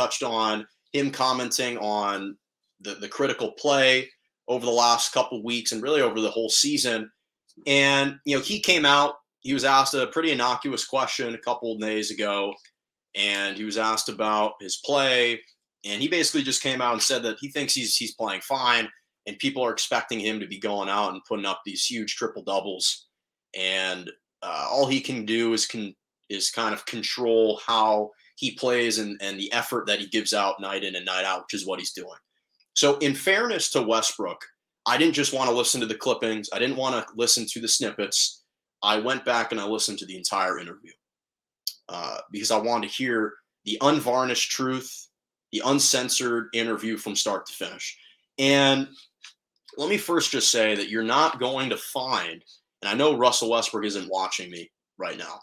touched on him commenting on the critical play over the last couple of weeks and really over the whole season. And, he came out, he was asked a pretty innocuous question a couple of days ago, and he was asked about his play. And he basically just came out and said that he thinks he's playing fine, and people are expecting him to be going out and putting up these huge triple doubles. And all he can do is kind of control how he plays and the effort that he gives out night in and night out, which is what he's doing. So in fairness to Westbrook, I didn't just want to listen to the clippings. I didn't want to listen to the snippets. I went back and I listened to the entire interview because I wanted to hear the unvarnished truth, the uncensored interview from start to finish. And let me first just say that you're not going to find, and I know Russell Westbrook isn't watching me right now,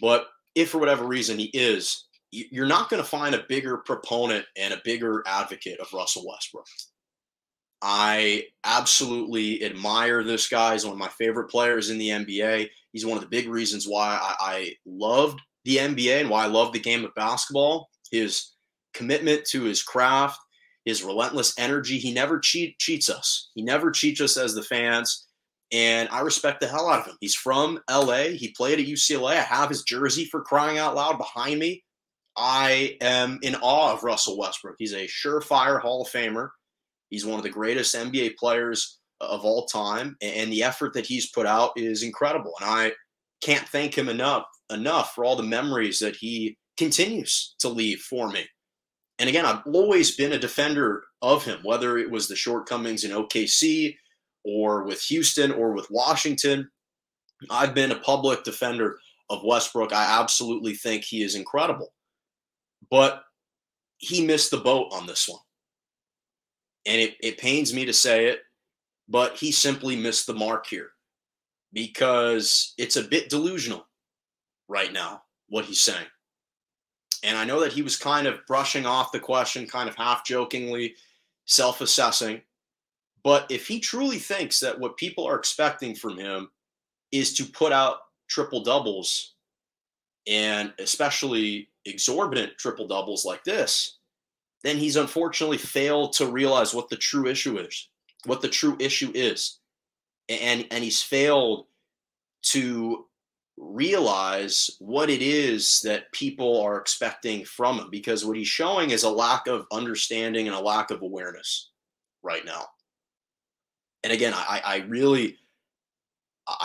but if for whatever reason he is, you're not going to find a bigger proponent and a bigger advocate of Russell Westbrook. I absolutely admire this guy. He's one of my favorite players in the NBA. He's one of the big reasons why I loved the NBA and why I love the game of basketball. His commitment to his craft, his relentless energy. He never cheats us. He never cheats us as the fans. And I respect the hell out of him. He's from LA. He played at UCLA. I have his jersey, for crying out loud, behind me. I am in awe of Russell Westbrook. He's a surefire Hall of Famer. He's one of the greatest NBA players of all time. And the effort that he's put out is incredible. And I can't thank him enough for all the memories that he continues to leave for me. And again, I've always been a defender of him, whether it was the shortcomings in OKC or with Houston or with Washington. I've been a public defender of Westbrook. I absolutely think he is incredible. But he missed the boat on this one. And it pains me to say it, but he simply missed the mark here because it's a bit delusional right now, what he's saying. And I know that he was kind of brushing off the question, kind of half-jokingly, self-assessing. But if he truly thinks that what people are expecting from him is to put out triple-doubles, and especially exorbitant triple-doubles like this, then he's unfortunately failed to realize what the true issue is. And he's failed to realize what it is that people are expecting from him, because what he's showing is a lack of understanding and a lack of awareness right now. And again, I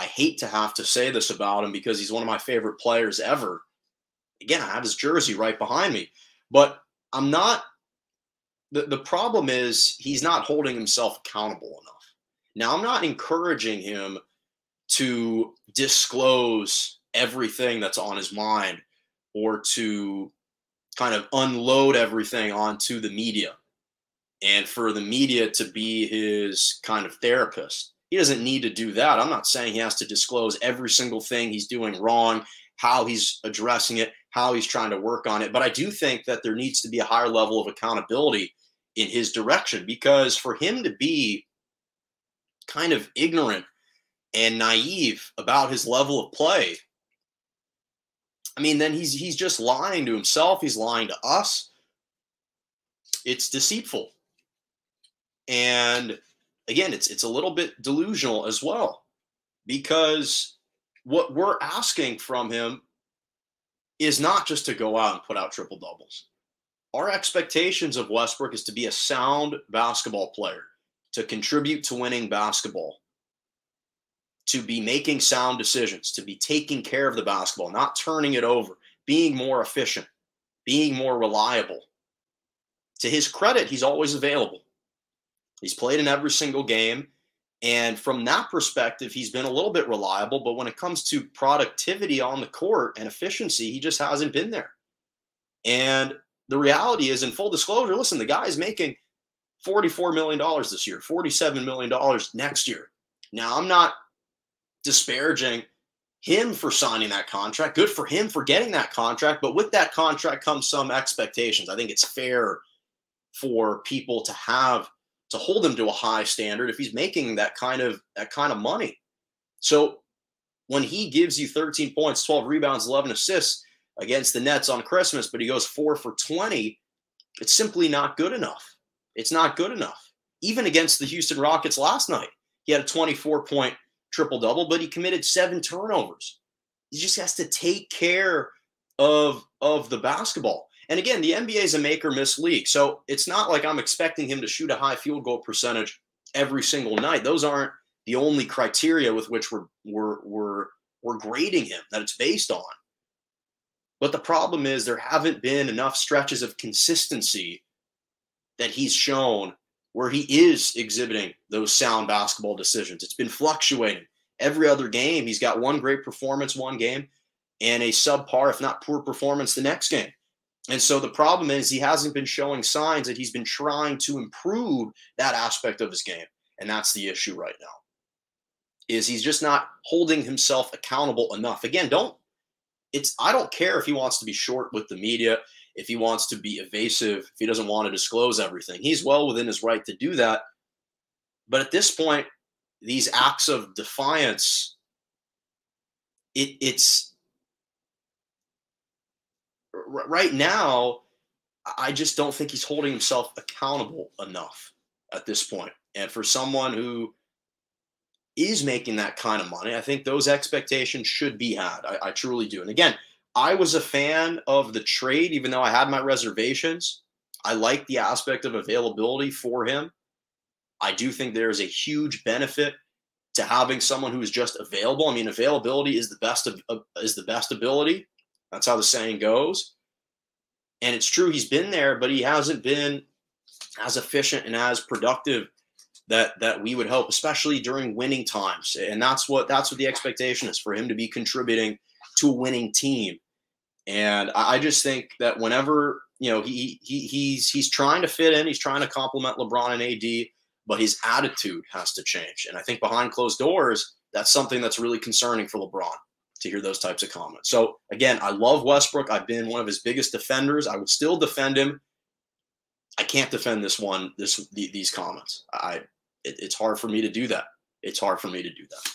hate to have to say this about him because he's one of my favorite players ever. Again, I have his jersey right behind me, but I'm not. The problem is he's not holding himself accountable enough. Now, I'm not encouraging him to disclose everything that's on his mind or to kind of unload everything onto the media and for the media to be his kind of therapist. He doesn't need to do that. I'm not saying he has to disclose every single thing he's doing wrong, how he's addressing it, how he's trying to work on it. But I do think that there needs to be a higher level of accountability in his direction, because for him to be kind of ignorant and naive about his level of play, I mean, then he's just lying to himself. He's lying to us. It's deceitful. And again, it's a little bit delusional as well, because what we're asking from him is not just to go out and put out triple doubles. Our expectations of Westbrook is to be a sound basketball player, to contribute to winning basketball, to be making sound decisions, to be taking care of the basketball, not turning it over, being more efficient, being more reliable. To his credit, he's always available. He's played in every single game. And from that perspective, he's been a little bit reliable. But when it comes to productivity on the court and efficiency, he just hasn't been there. And the reality is, in full disclosure, listen, the guy's making $44 million this year, $47 million next year. Now, I'm not disparaging him for signing that contract. Good for him for getting that contract. But with that contract comes some expectations. I think it's fair for people to hold him to a high standard if he's making that kind of money. So when he gives you 13 points, 12 rebounds, 11 assists against the Nets on Christmas, but he goes 4 for 20 It's simply not good enough. It's not good enough. Even against the Houston Rockets last night, he had a 24-point triple-double, but he committed 7 turnovers. He just has to take care of the basketball. And again, the NBA is a make or miss league. So it's not like I'm expecting him to shoot a high field goal percentage every single night. Those aren't the only criteria with which we're grading him, that it's based on. But the problem is there haven't been enough stretches of consistency that he's shown where he is exhibiting those sound basketball decisions. It's been fluctuating. Every other game, he's got one great performance one game and a subpar, if not poor performance the next game. And so the problem is he hasn't been showing signs that he's been trying to improve that aspect of his game. And that's the issue right now, is he's just not holding himself accountable enough. Again, I don't care if he wants to be short with the media, if he wants to be evasive, if he doesn't want to disclose everything. He's well within his right to do that. But at this point, these acts of defiance, it's right now, I just don't think he's holding himself accountable enough at this point. And for someone who is making that kind of money, I think those expectations should be had. I truly do. And again, I was a fan of the trade, even though I had my reservations. I like the aspect of availability for him. I do think there's a huge benefit to having someone who is just available. I mean, availability is the best ability. That's how the saying goes. And it's true, he's been there, but he hasn't been as efficient and as productive that we would hope, especially during winning times. And that's what the expectation is, for him to be contributing to a winning team. And I just think that whenever, he's trying to fit in, he's trying to complement LeBron and AD, but his attitude has to change. And I think behind closed doors, that's something that's really concerning for LeBron, to hear those types of comments. So again, I love Westbrook. I've been one of his biggest defenders. I would still defend him. I can't defend these comments. It's hard for me to do that. It's hard for me to do that.